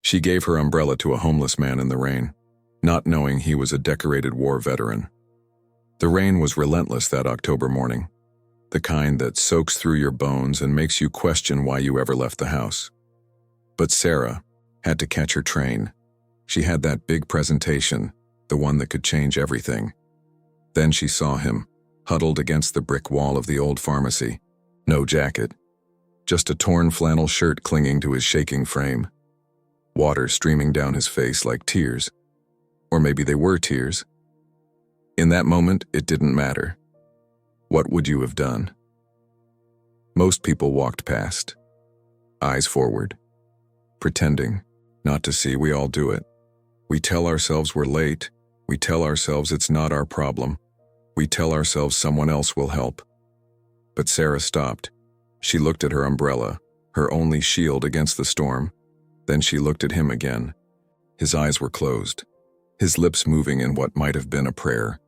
She gave her umbrella to a homeless man in the rain, not knowing he was a decorated war veteran. The rain was relentless that October morning, the kind that soaks through your bones and makes you question why you ever left the house. But Sarah had to catch her train. She had that big presentation, the one that could change everything. Then she saw him, huddled against the brick wall of the old pharmacy. No jacket, just a torn flannel shirt clinging to his shaking frame. Water streaming down his face like tears. Or maybe they were tears. In that moment, it didn't matter. What would you have done? Most people walked past, eyes forward, pretending not to see. We all do it. We tell ourselves we're late. We tell ourselves it's not our problem. We tell ourselves someone else will help. But Sarah stopped. She looked at her umbrella, her only shield against the storm. Then she looked at him again. His eyes were closed, his lips moving in what might have been a prayer,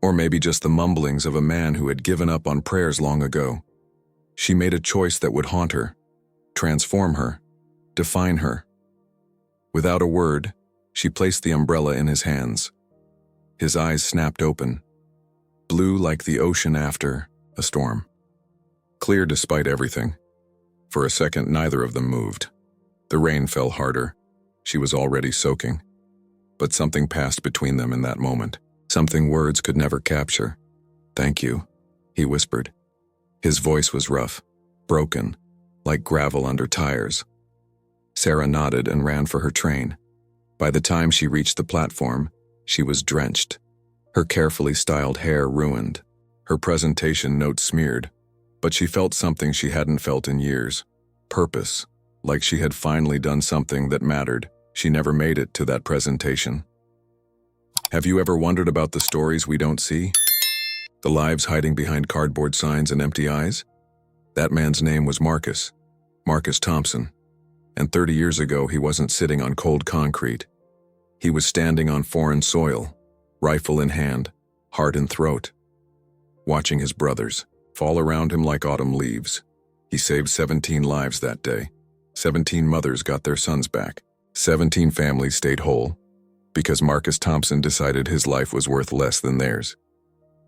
or maybe just the mumblings of a man who had given up on prayers long ago. She made a choice that would haunt her, transform her, define her. Without a word, she placed the umbrella in his hands. His eyes snapped open, blue like the ocean after a storm. Clear despite everything. For a second, neither of them moved. The rain fell harder. She was already soaking. But something passed between them in that moment. Something words could never capture. "Thank you," he whispered. His voice was rough, broken, like gravel under tires. Sarah nodded and ran for her train. By the time she reached the platform, she was drenched, her carefully styled hair ruined, her presentation notes smeared. But she felt something she hadn't felt in years. Purpose, like she had finally done something that mattered. She never made it to that presentation. Have you ever wondered about the stories we don't see? The lives hiding behind cardboard signs and empty eyes? That man's name was Marcus Thompson. And 30 years ago, he wasn't sitting on cold concrete. He was standing on foreign soil, rifle in hand, heart in throat, watching his brothers fall around him like autumn leaves. He saved 17 lives that day. 17 mothers got their sons back. 17 families stayed whole, because Marcus Thompson decided his life was worth less than theirs.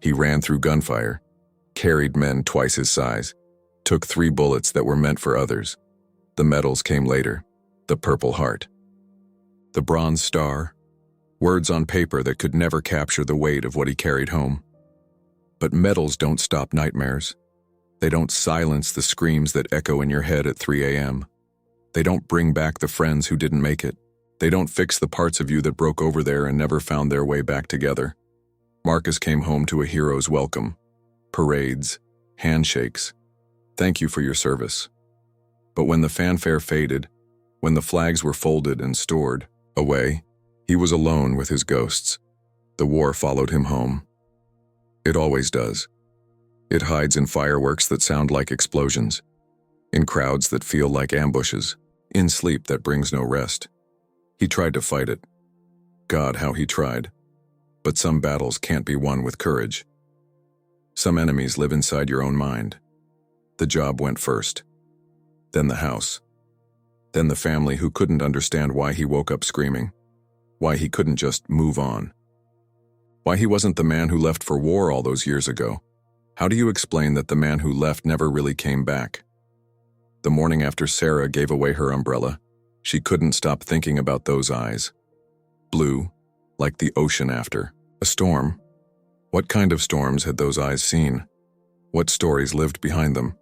He ran through gunfire, carried men twice his size, took 3 bullets that were meant for others. The medals came later, the Purple Heart, the Bronze Star, words on paper that could never capture the weight of what he carried home. But medals don't stop nightmares. They don't silence the screams that echo in your head at 3 a.m. They don't bring back the friends who didn't make it. They don't fix the parts of you that broke over there and never found their way back together. Marcus came home to a hero's welcome. Parades, handshakes. Thank you for your service. But when the fanfare faded, when the flags were folded and stored away, he was alone with his ghosts. The war followed him home. It always does. It hides in fireworks that sound like explosions, in crowds that feel like ambushes, in sleep that brings no rest. He tried to fight it. God, how he tried. But some battles can't be won with courage. Some enemies live inside your own mind. The job went first. Then the house. Then the family who couldn't understand why he woke up screaming. Why he couldn't just move on. Why he wasn't the man who left for war all those years ago. How do you explain that the man who left never really came back? The morning after Sarah gave away her umbrella, she couldn't stop thinking about those eyes. Blue, like the ocean after a storm. What kind of storms had those eyes seen? What stories lived behind them?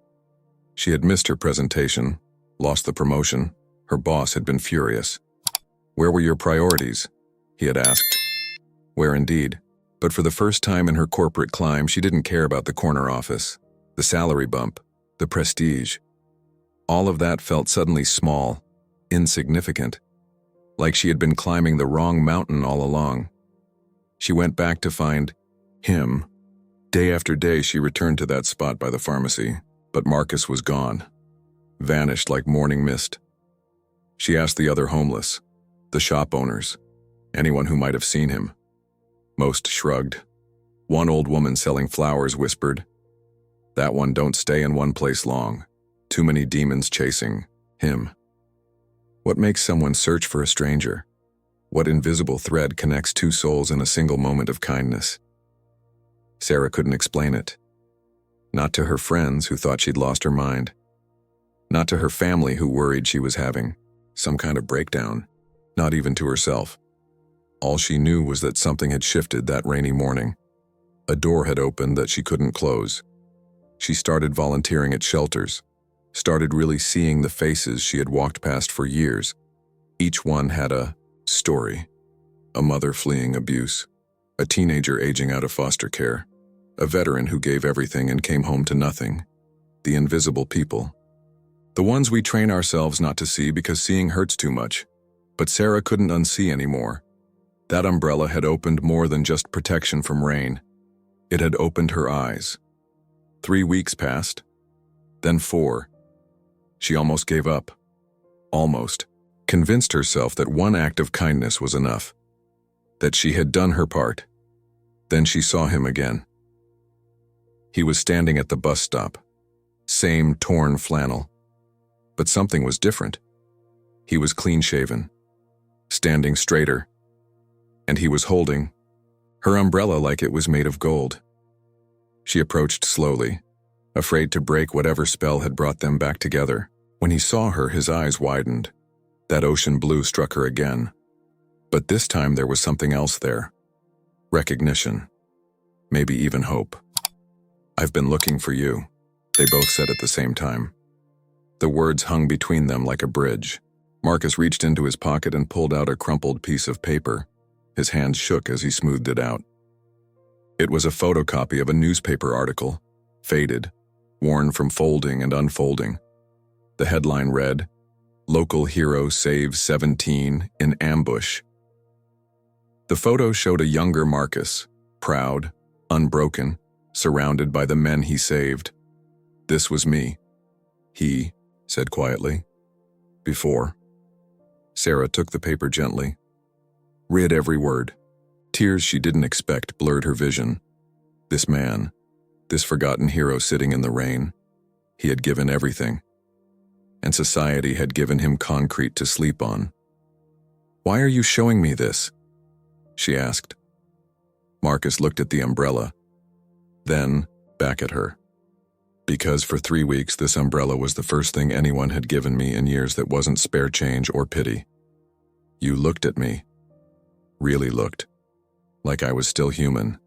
She had missed her presentation, lost the promotion. Her boss had been furious. Where were your priorities? He had asked. Where indeed? But for the first time in her corporate climb, she didn't care about the corner office, the salary bump, the prestige. All of that felt suddenly small, insignificant, like she had been climbing the wrong mountain all along. She went back to find him. Day after day, she returned to that spot by the pharmacy, but Marcus was gone, vanished like morning mist. She asked the other homeless, the shop owners, anyone who might have seen him. Most shrugged. One old woman selling flowers whispered, "That one don't stay in one place long. Too many demons chasing him." What makes someone search for a stranger? What invisible thread connects two souls in a single moment of kindness? Sarah couldn't explain it. Not to her friends who thought she'd lost her mind. Not to her family who worried she was having some kind of breakdown. Not even to herself. All she knew was that something had shifted that rainy morning. A door had opened that she couldn't close. She started volunteering at shelters, started really seeing the faces she had walked past for years. Each one had a story. A mother fleeing abuse, a teenager aging out of foster care, a veteran who gave everything and came home to nothing. The invisible people. The ones we train ourselves not to see because seeing hurts too much. But Sarah couldn't unsee anymore. That umbrella had opened more than just protection from rain. It had opened her eyes. 3 weeks passed, then 4. She almost gave up. Almost. Convinced herself that one act of kindness was enough. That she had done her part. Then she saw him again. He was standing at the bus stop. Same torn flannel. But something was different. He was clean-shaven, standing straighter, and he was holding her umbrella like it was made of gold. She approached slowly, afraid to break whatever spell had brought them back together. When he saw her, his eyes widened. That ocean blue struck her again. But this time there was something else there. Recognition. Maybe even hope. "I've been looking for you," they both said at the same time. The words hung between them like a bridge. Marcus reached into his pocket and pulled out a crumpled piece of paper. His hands shook as he smoothed it out. It was a photocopy of a newspaper article, faded, worn from folding and unfolding. The headline read, "Local Hero Saves 17 in Ambush." The photo showed a younger Marcus, proud, unbroken, surrounded by the men he saved. "This was me," he said quietly. "Before." Sarah took the paper gently. Read every word. Tears she didn't expect blurred her vision. This man, this forgotten hero sitting in the rain, he had given everything. And society had given him concrete to sleep on. "Why are you showing me this?" she asked. Marcus looked at the umbrella, then back at her. "Because for 3 weeks this umbrella was the first thing anyone had given me in years that wasn't spare change or pity. You looked at me. Really looked. Like I was still human.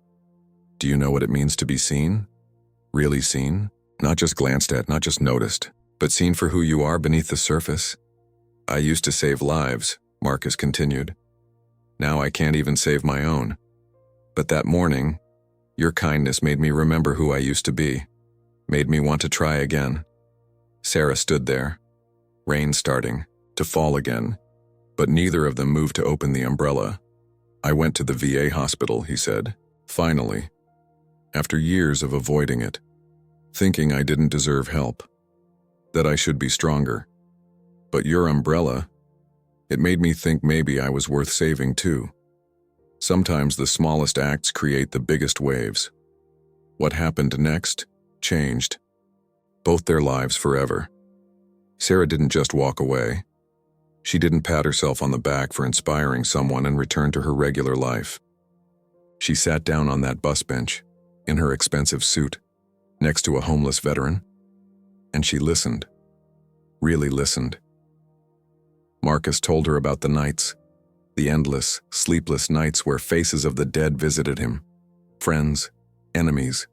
Do you know what it means to be seen? Really seen? Not just glanced at, not just noticed, but seen for who you are beneath the surface. I used to save lives," Marcus continued. "Now I can't even save my own. But that morning, your kindness made me remember who I used to be. Made me want to try again." Sarah stood there, rain starting to fall again, but neither of them moved to open the umbrella. "I went to the VA hospital," he said, finally, after years of avoiding it, thinking I didn't deserve help, that I should be stronger. But your umbrella, it made me think maybe I was worth saving too. Sometimes the smallest acts create the biggest waves. What happened next changed both their lives forever. Sarah didn't just walk away. She didn't pat herself on the back for inspiring someone and return to her regular life. She sat down on that bus bench, in her expensive suit, next to a homeless veteran, and she listened. Really listened. Marcus told her about the nights, the endless, sleepless nights where faces of the dead visited him. Friends, enemies,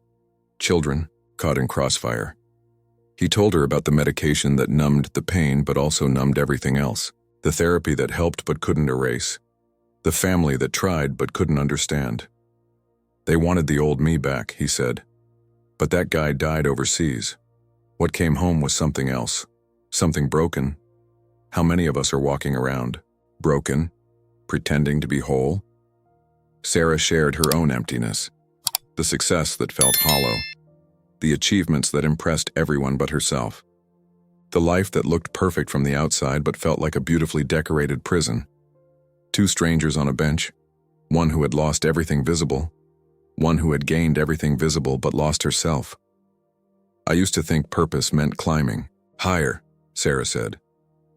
children caught in crossfire. He told her about the medication that numbed the pain but also numbed everything else. The therapy that helped but couldn't erase. The family that tried but couldn't understand. They wanted the old me back, he said. But that guy died overseas. What came home was something else. Something broken. How many of us are walking around, broken, pretending to be whole? Sarah shared her own emptiness. The success that felt hollow. The achievements that impressed everyone but herself. The life that looked perfect from the outside but felt like a beautifully decorated prison. 2 strangers on a bench, one who had lost everything visible, one who had gained everything visible but lost herself. "I used to think purpose meant climbing. Higher," Sarah said.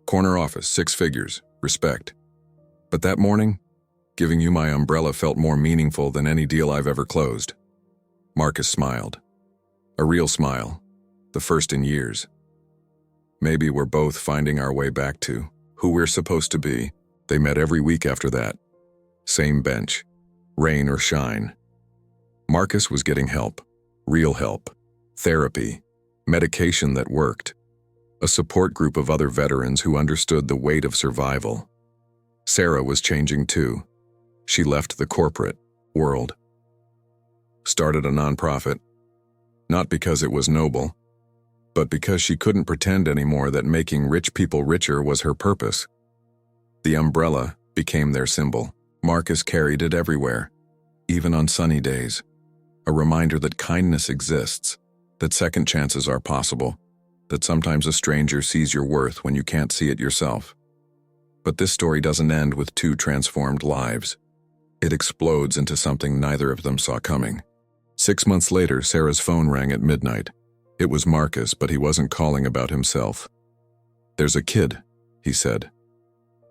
Corner office, 6 figures, respect. But that morning, giving you my umbrella felt more meaningful than any deal I've ever closed. Marcus smiled. A real smile, the first in years. Maybe we're both finding our way back to who we're supposed to be. They met every week after that. Same bench, rain or shine. Marcus was getting help, real help, therapy, medication that worked, a support group of other veterans who understood the weight of survival. Sarah was changing too. She left the corporate world. Started a nonprofit, not because it was noble, but because she couldn't pretend anymore that making rich people richer was her purpose. The umbrella became their symbol. Marcus carried it everywhere, even on sunny days. A reminder that kindness exists, that second chances are possible, that sometimes a stranger sees your worth when you can't see it yourself. But this story doesn't end with 2 transformed lives. It explodes into something neither of them saw coming. 6 months later, Sarah's phone rang at midnight. It was Marcus, but he wasn't calling about himself. "There's a kid," he said.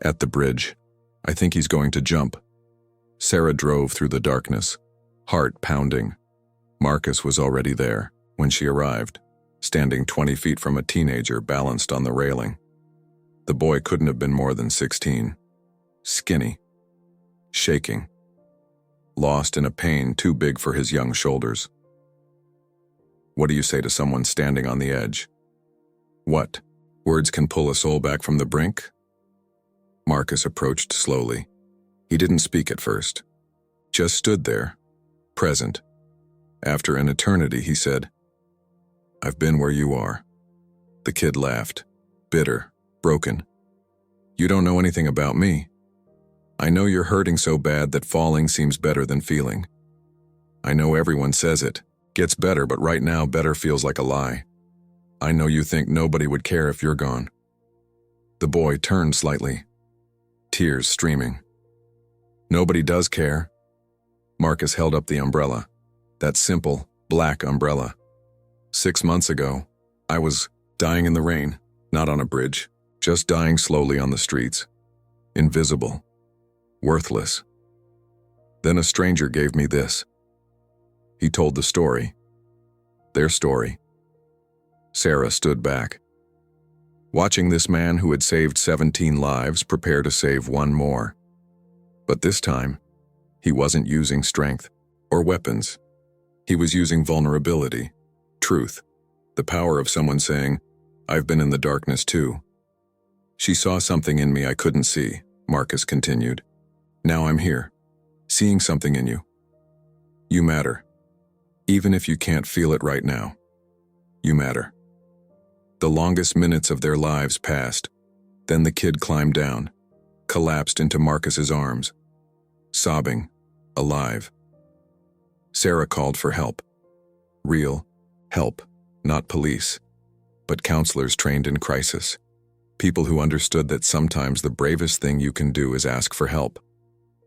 "At the bridge. I think he's going to jump." Sarah drove through the darkness, heart pounding. Marcus was already there when she arrived, standing 20 feet from a teenager balanced on the railing. The boy couldn't have been more than 16. Skinny. Shaking. Lost in a pain too big for his young shoulders. What do you say to someone standing on the edge? What? Words can pull a soul back from the brink? Marcus approached slowly. He didn't speak at first. Just stood there, present. After an eternity, he said, "I've been where you are." The kid laughed, bitter, broken. "You don't know anything about me. I know you're hurting so bad that falling seems better than feeling. I know everyone says it. Gets better, but right now better feels like a lie. I know you think nobody would care if you're gone." The boy turned slightly, tears streaming. "Nobody does care." Marcus held up the umbrella, that simple, black umbrella. 6 months ago, I was dying in the rain, not on a bridge, just dying slowly on the streets. Invisible. Worthless. Then a stranger gave me this. He told the story. Their story. Sarah stood back, watching this man who had saved 17 lives prepare to save one more. But this time, he wasn't using strength or weapons. He was using vulnerability, truth, the power of someone saying, "I've been in the darkness too." "She saw something in me I couldn't see," Marcus continued. "Now I'm here, seeing something in you. You matter. Even if you can't feel it right now, you matter." The longest minutes of their lives passed. Then the kid climbed down, collapsed into Marcus's arms, sobbing, alive. Sarah called for help. Real help, not police, but counselors trained in crisis. People who understood that sometimes the bravest thing you can do is ask for help.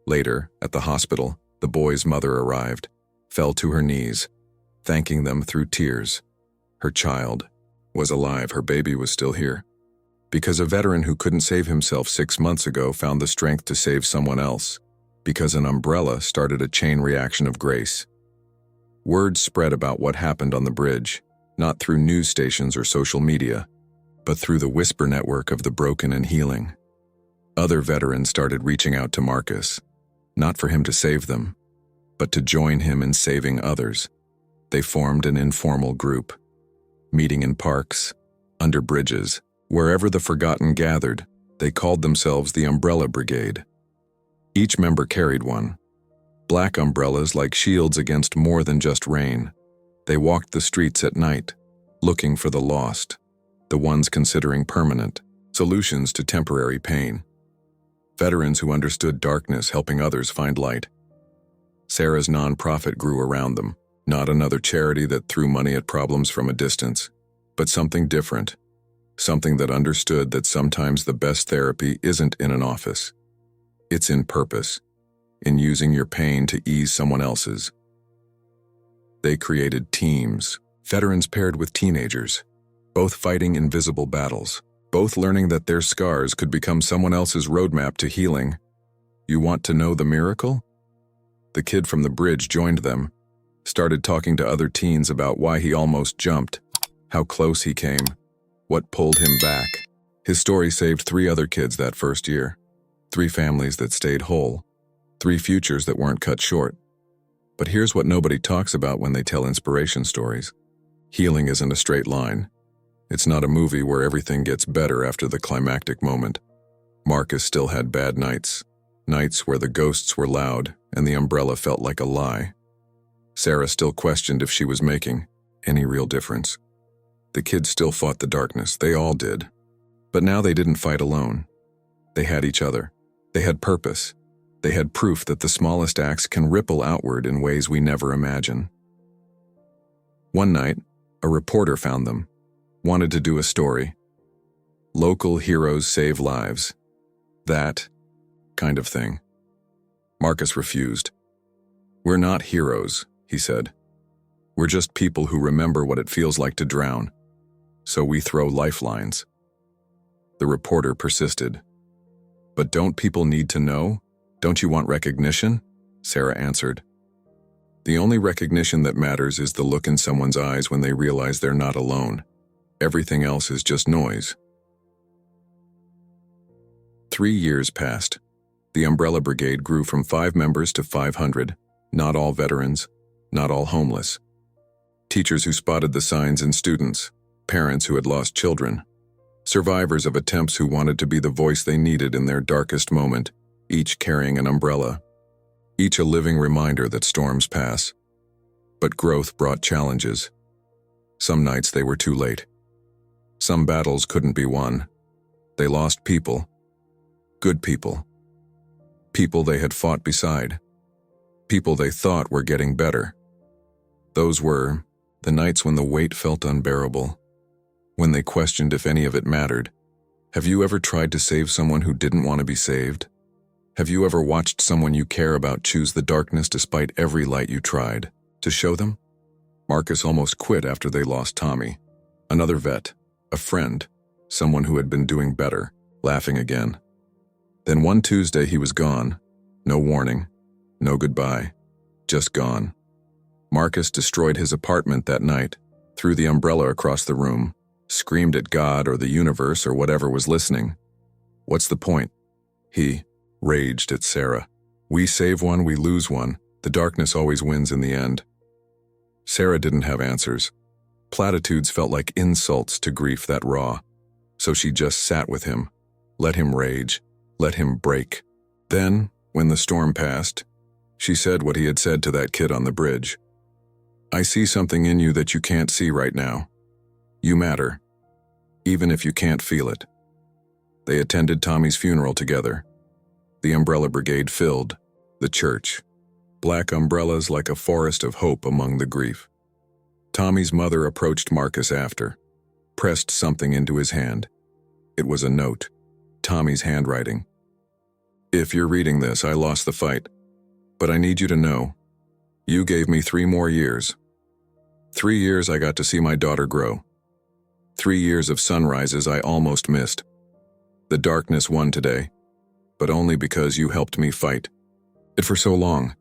Later, at the hospital, the boy's mother arrived, fell to her knees, thanking them through tears. Her child was alive, her baby was still here. Because a veteran who couldn't save himself 6 months ago found the strength to save someone else. Because an umbrella started a chain reaction of grace. Word spread about what happened on the bridge, not through news stations or social media, but through the whisper network of the broken and healing. Other veterans started reaching out to Marcus, not for him to save them, but to join him in saving others. They formed an informal group, meeting in parks, under bridges, wherever the forgotten gathered. They called themselves the Umbrella Brigade. Each member carried one. Black umbrellas like shields against more than just rain. They walked the streets at night, looking for the lost, the ones considering permanent solutions to temporary pain. Veterans who understood darkness helping others find light. Sarah's nonprofit grew around them, not another charity that threw money at problems from a distance, but something different, something that understood that sometimes the best therapy isn't in an office. It's in purpose, in using your pain to ease someone else's. They created teams, veterans paired with teenagers, both fighting invisible battles. both learning that their scars could become someone else's roadmap to healing. You want to know the miracle? The kid from the bridge joined them, started talking to other teens about why he almost jumped, how close he came, what pulled him back. His story saved 3 other kids that first year, 3 families that stayed whole, 3 futures that weren't cut short. But here's what nobody talks about when they tell inspiration stories. Healing isn't a straight line. It's not a movie where everything gets better after the climactic moment. Marcus still had bad nights, nights where the ghosts were loud and the umbrella felt like a lie. Sarah still questioned if she was making any real difference. The kids still fought the darkness, they all did. But now they didn't fight alone. They had each other. They had purpose. They had proof that the smallest acts can ripple outward in ways we never imagine. One night, a reporter found them, wanted to do a story. Local heroes save lives. That kind of thing. Marcus refused. "We're not heroes," he said. "We're just people who remember what it feels like to drown. So we throw lifelines." The reporter persisted. "But don't people need to know? Don't you want recognition?" Sarah answered. "The only recognition that matters is the look in someone's eyes when they realize they're not alone. Everything else is just noise." 3 years passed. The Umbrella Brigade grew from 5 members to 500, not all veterans, not all homeless. Teachers who spotted the signs in students, parents who had lost children, survivors of attempts who wanted to be the voice they needed in their darkest moment, each carrying an umbrella, each a living reminder that storms pass. But growth brought challenges. Some nights they were too late. Some battles couldn't be won. They lost people. Good people. People they had fought beside. People they thought were getting better. Those were the nights when the weight felt unbearable, when they questioned if any of it mattered. Have you ever tried to save someone who didn't want to be saved? Have you ever watched someone you care about choose the darkness despite every light you tried to show them? Marcus almost quit after they lost Tommy, another vet, a friend, someone who had been doing better, laughing again. Then one Tuesday he was gone. No warning, no goodbye, just gone. Marcus destroyed his apartment that night, threw the umbrella across the room, screamed at God or the universe or whatever was listening. What's the point? He raged at Sarah. We save one, we lose one. The darkness always wins in the end. Sarah didn't have answers. Platitudes felt like insults to grief that raw. So she just sat with him, let him rage, let him break. Then, when the storm passed, she said what he had said to that kid on the bridge. I see something in you that you can't see right now. You matter, even if you can't feel it. They attended Tommy's funeral together. The Umbrella Brigade filled the church. Black umbrellas like a forest of hope among the grief. Tommy's mother approached Marcus after, pressed something into his hand. It was a note, Tommy's handwriting. If you're reading this, I lost the fight. But I need you to know, you gave me 3 more years. 3 years I got to see my daughter grow. 3 years of sunrises I almost missed. The darkness won today, but only because you helped me fight it for so long.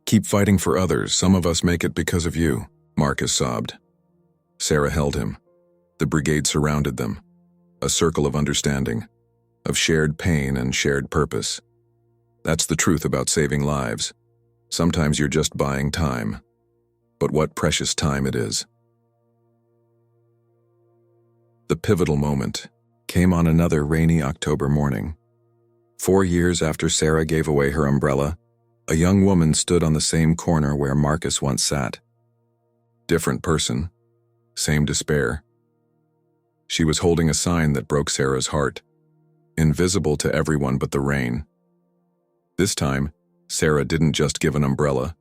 Keep fighting for others, some of us make it because of you, Marcus sobbed. Sarah held him. The brigade surrounded them. A circle of understanding, of shared pain and shared purpose. That's the truth about saving lives. Sometimes you're just buying time. But what precious time it is. The pivotal moment came on another rainy October morning. 4 years after Sarah gave away her umbrella, a young woman stood on the same corner where Marcus once sat. Different person, same despair. She was holding a sign that broke Sarah's heart, invisible to everyone but the rain. This time, Sarah didn't just give an umbrella.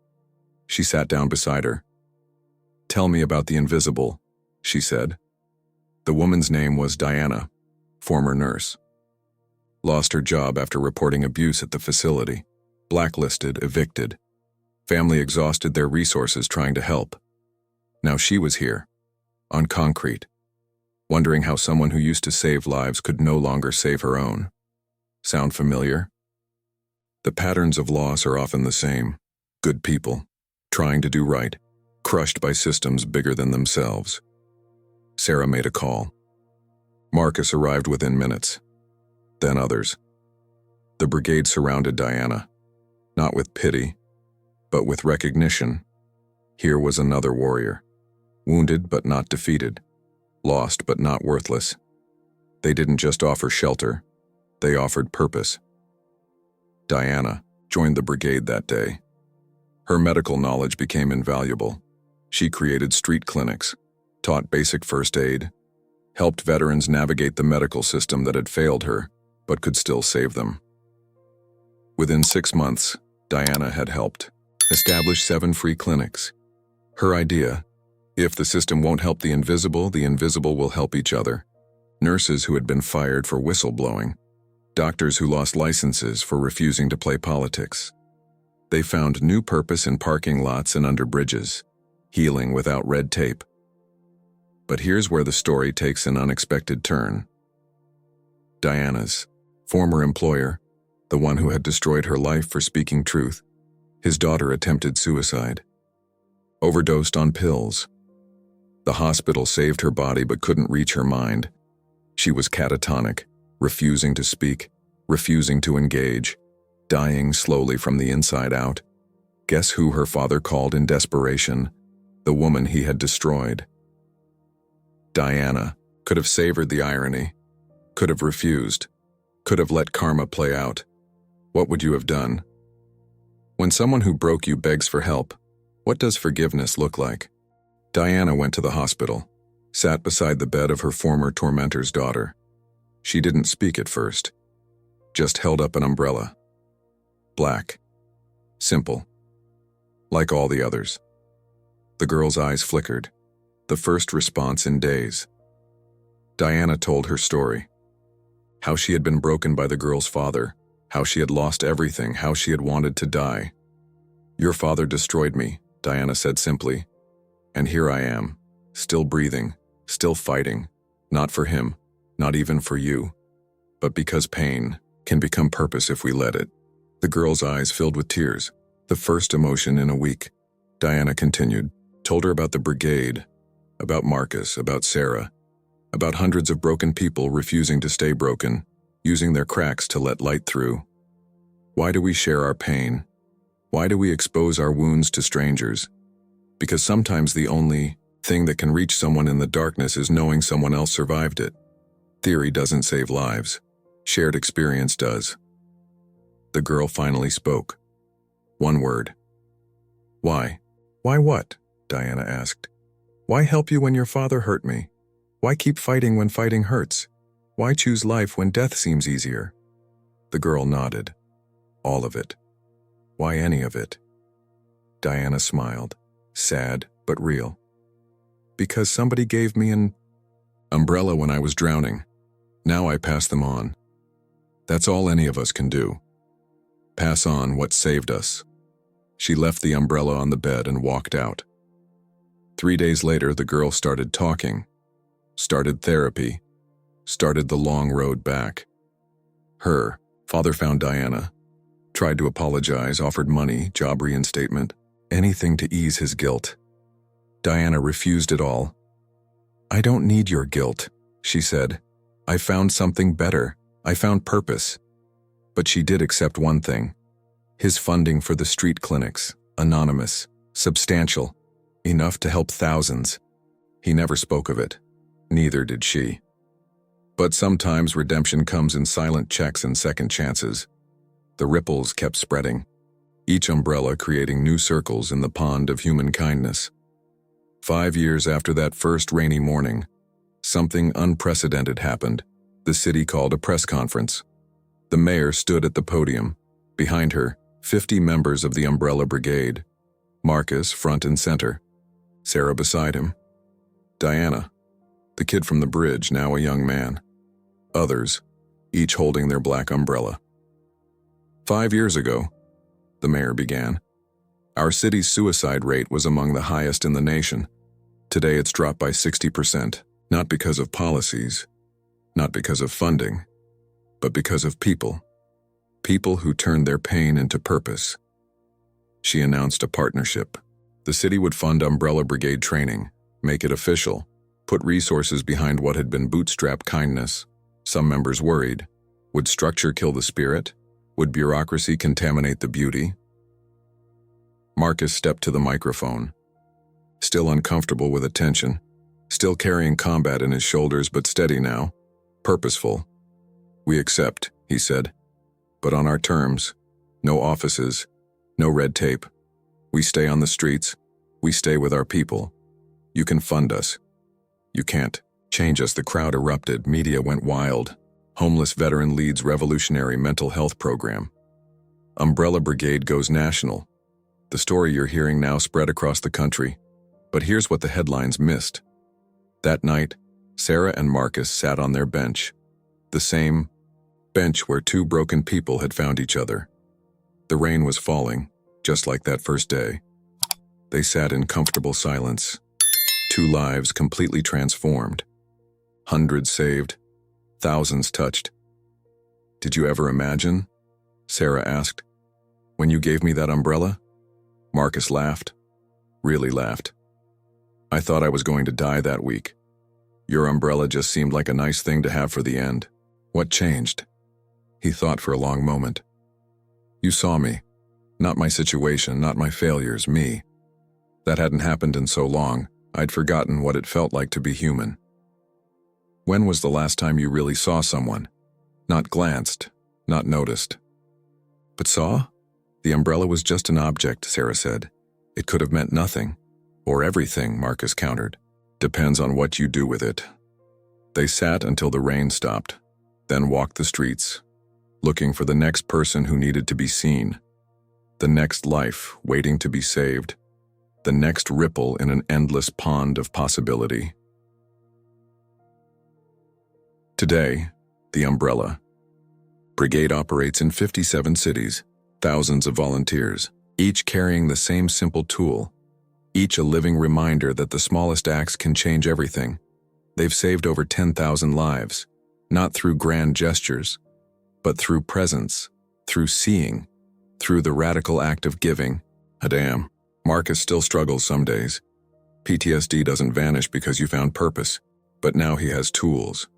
She sat down beside her. Tell me about the invisible, she said. The woman's name was Diana, former nurse. Lost her job after reporting abuse at the facility. Blacklisted, evicted. Family exhausted their resources trying to help. Now she was here, on concrete. wondering how someone who used to save lives could no longer save her own. Sound familiar? The patterns of loss are often the same. Good people, trying to do right, crushed by systems bigger than themselves. Sarah made a call. Marcus arrived within minutes. Then others. The brigade surrounded Diana, not with pity, but with recognition. Here was another warrior, wounded but not defeated, lost but not worthless. They didn't just offer shelter, they offered purpose. Diana joined the brigade that day. Her medical knowledge became invaluable. She created street clinics, taught basic first aid, helped veterans navigate the medical system that had failed her, but could still save them. Within 6 months, Diana had helped establish 7 free clinics. Her idea, if the system won't help the invisible will help each other. Nurses who had been fired for whistleblowing, doctors who lost licenses for refusing to play politics. They found new purpose in parking lots and under bridges, healing without red tape. But here's where the story takes an unexpected turn. Diana's former employer, the one who had destroyed her life for speaking truth, his daughter attempted suicide. Overdosed on pills. The hospital saved her body but couldn't reach her mind. She was catatonic, refusing to speak, refusing to engage, dying slowly from the inside out. Guess who her father called in desperation? The woman he had destroyed. Diana could have savored the irony, could have refused, could have let karma play out. What would you have done? When someone who broke you begs for help, what does forgiveness look like? Diana went to the hospital, sat beside the bed of her former tormentor's daughter. She didn't speak at first, just held up an umbrella. Black. Simple. Like all the others. The girl's eyes flickered, the first response in days. Diana told her story. How she had been broken by the girl's father, how she had lost everything, how she had wanted to die. "Your father destroyed me," Diana said simply. "And here I am, still breathing, still fighting, not for him, not even for you, but because pain can become purpose if we let it." The girl's eyes filled with tears, the first emotion in a week. Diana continued, told her about the brigade, about Marcus, about Sarah, about hundreds of broken people refusing to stay broken, using their cracks to let light through. Why do we share our pain? Why do we expose our wounds to strangers? Because sometimes the only thing that can reach someone in the darkness is knowing someone else survived it. Theory doesn't save lives. Shared experience does. The girl finally spoke. One word. "Why?" "Why what?" Diana asked. "Why help you when your father hurt me? Why keep fighting when fighting hurts? Why choose life when death seems easier?" The girl nodded. All of it. Why any of it? Diana smiled, sad but real. "Because somebody gave me an umbrella when I was drowning. Now I pass them on. That's all any of us can do. Pass on what saved us." She left the umbrella on the bed and walked out. 3 days later, the girl started talking, started therapy, started the long road back. Her father found Diana, tried to apologize, offered money, job reinstatement, anything to ease his guilt. Diana refused it all. "I don't need your guilt," she said. "I found something better. I found purpose." But she did accept one thing. His funding for the street clinics, anonymous, substantial, enough to help thousands. He never spoke of it. Neither did she. But sometimes redemption comes in silent checks and second chances. The ripples kept spreading, each umbrella creating new circles in the pond of human kindness. 5 years after that first rainy morning, something unprecedented happened. The city called a press conference. The mayor stood at the podium. Behind her, 50 members of the Umbrella Brigade. Marcus front and center. Sarah beside him. Diana, the kid from the bridge, now a young man. Others, each holding their black umbrella. 5 years ago, the mayor began, our city's suicide rate was among the highest in the nation. Today it's dropped by 60%. Not because of policies, not because of funding, but because of people. People who turned their pain into purpose. She announced a partnership. The city would fund Umbrella Brigade training, make it official, put resources behind what had been bootstrap kindness. Some members worried. Would structure kill the spirit? Would bureaucracy contaminate the beauty? Marcus stepped to the microphone. Still uncomfortable with attention, still carrying combat in his shoulders, but steady now, purposeful. "We accept," he said, "but on our terms. No offices, no red tape. We stay on the streets. We stay with our people. You can fund us. You can't change us." The crowd erupted. Media went wild. Homeless veteran leads revolutionary mental health program. Umbrella Brigade goes national. The story you're hearing now spread across the country. But here's what the headlines missed. That night, Sarah and Marcus sat on their bench. The same bench where two broken people had found each other. The rain was falling, just like that first day. They sat in comfortable silence. Two lives completely transformed. Hundreds saved, thousands touched. "Did you ever imagine?" Sarah asked. "When you gave me that umbrella?" Marcus laughed. Really laughed. "I thought I was going to die that week. Your umbrella just seemed like a nice thing to have for the end. What changed?" He thought for a long moment. "You saw me. Not my situation, not my failures, me. That hadn't happened in so long, I'd forgotten what it felt like to be human." "When was the last time you really saw someone? Not glanced, not noticed." "But saw? The umbrella was just an object," Sarah said. "It could have meant nothing. Or everything," Marcus countered. "Depends on what you do with it." They sat until the rain stopped, then walked the streets, looking for the next person who needed to be seen, the next life waiting to be saved, the next ripple in an endless pond of possibility. Today, the Umbrella Brigade operates in 57 cities, thousands of volunteers, each carrying the same simple tool, each a living reminder that the smallest acts can change everything. They've saved over 10,000 lives, not through grand gestures, but through presence, through seeing, through the radical act of giving. Damn, Marcus still struggles some days. PTSD doesn't vanish because you found purpose, but now he has tools.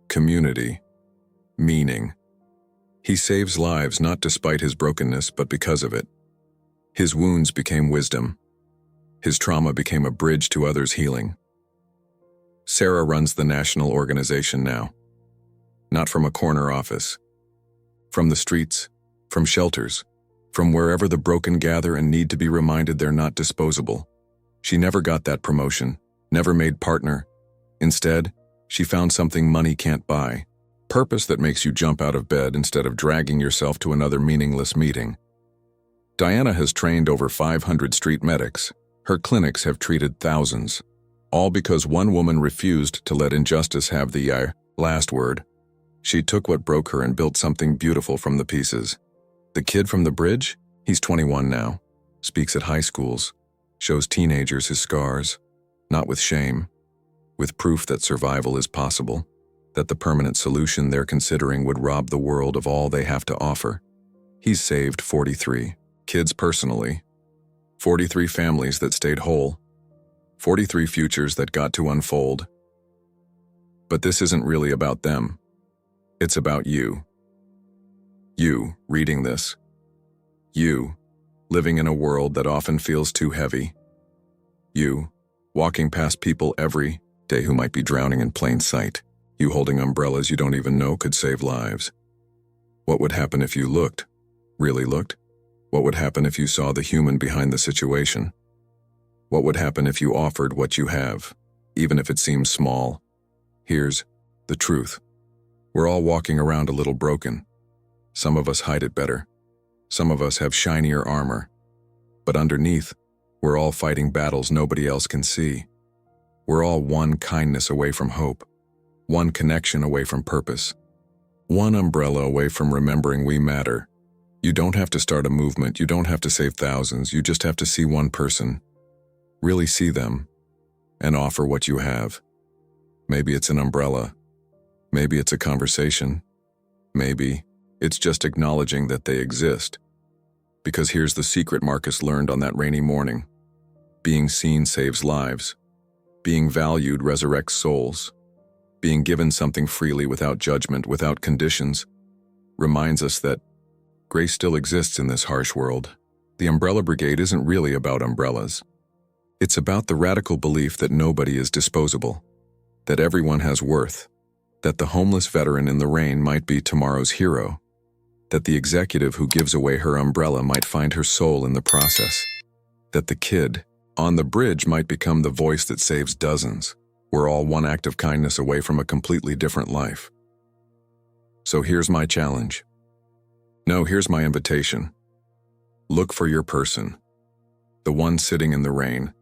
Community. Meaning. He saves lives not despite his brokenness, but because of it. His wounds became wisdom. His trauma became a bridge to others' healing. Sarah runs the national organization now. Not from a corner office. From the streets, from shelters, from wherever the broken gather and need to be reminded they're not disposable. She never got that promotion, never made partner. Instead, she found something money can't buy. Purpose that makes you jump out of bed instead of dragging yourself to another meaningless meeting. Diana has trained over 500 street medics. Her clinics have treated thousands. All because one woman refused to let injustice have the last word. She took what broke her and built something beautiful from the pieces. The kid from the bridge? He's 21 now. Speaks at high schools. Shows teenagers his scars. Not with shame. With proof that survival is possible. That the permanent solution they're considering would rob the world of all they have to offer. He's saved 43 kids personally. 43 families that stayed whole. 43 futures that got to unfold. But this isn't really about them. It's about you. You, reading this. You, living in a world that often feels too heavy. You, walking past people every day who might be drowning in plain sight. You holding umbrellas you don't even know could save lives. What would happen if you looked? Really looked? What would happen if you saw the human behind the situation? What would happen if you offered what you have, even if it seems small? Here's the truth. We're all walking around a little broken. Some of us hide it better. Some of us have shinier armor. But underneath, we're all fighting battles nobody else can see. We're all one kindness away from hope. One connection away from purpose. One umbrella away from remembering we matter. You don't have to start a movement. You don't have to save thousands. You just have to see one person. Really see them. And offer what you have. Maybe it's an umbrella. Maybe it's a conversation. Maybe it's just acknowledging that they exist. Because here's the secret Marcus learned on that rainy morning. Being seen saves lives. Being valued resurrects souls. Being given something freely without judgment, without conditions, reminds us that grace still exists in this harsh world. The Umbrella Brigade isn't really about umbrellas. It's about the radical belief that nobody is disposable, that everyone has worth, that the homeless veteran in the rain might be tomorrow's hero, that the executive who gives away her umbrella might find her soul in the process, that the kid on the bridge might become the voice that saves dozens. We're all one act of kindness away from a completely different life. So here's my challenge. No, here's my invitation. Look for your person. The one sitting in the rain.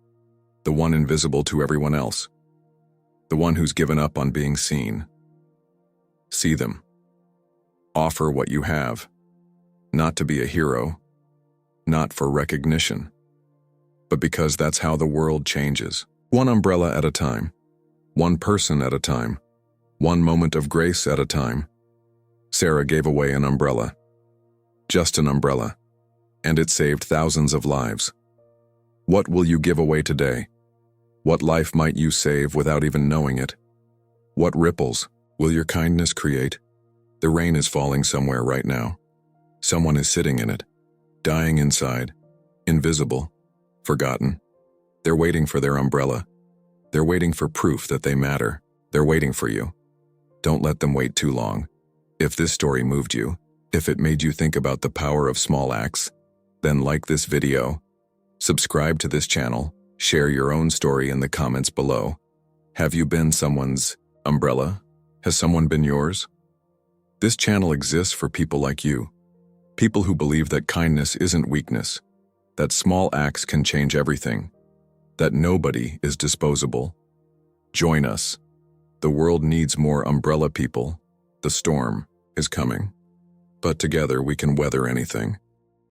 The one invisible to everyone else. The one who's given up on being seen. See them. Offer what you have. Not to be a hero. Not for recognition. But because that's how the world changes. One umbrella at a time. One person at a time. One moment of grace at a time. Sarah gave away an umbrella. Just an umbrella. And it saved thousands of lives. What will you give away today? What life might you save without even knowing it? What ripples will your kindness create? The rain is falling somewhere right now. Someone is sitting in it, dying inside, invisible, forgotten. They're waiting for their umbrella. They're waiting for proof that they matter. They're waiting for you. Don't let them wait too long. If this story moved you, if it made you think about the power of small acts, then like this video, subscribe to this channel, share your own story in the comments below. Have you been someone's umbrella? Has someone been yours? This channel exists for people like you. People who believe that kindness isn't weakness, that small acts can change everything, that nobody is disposable. Join us. The world needs more umbrella people. The storm is coming. But together we can weather anything.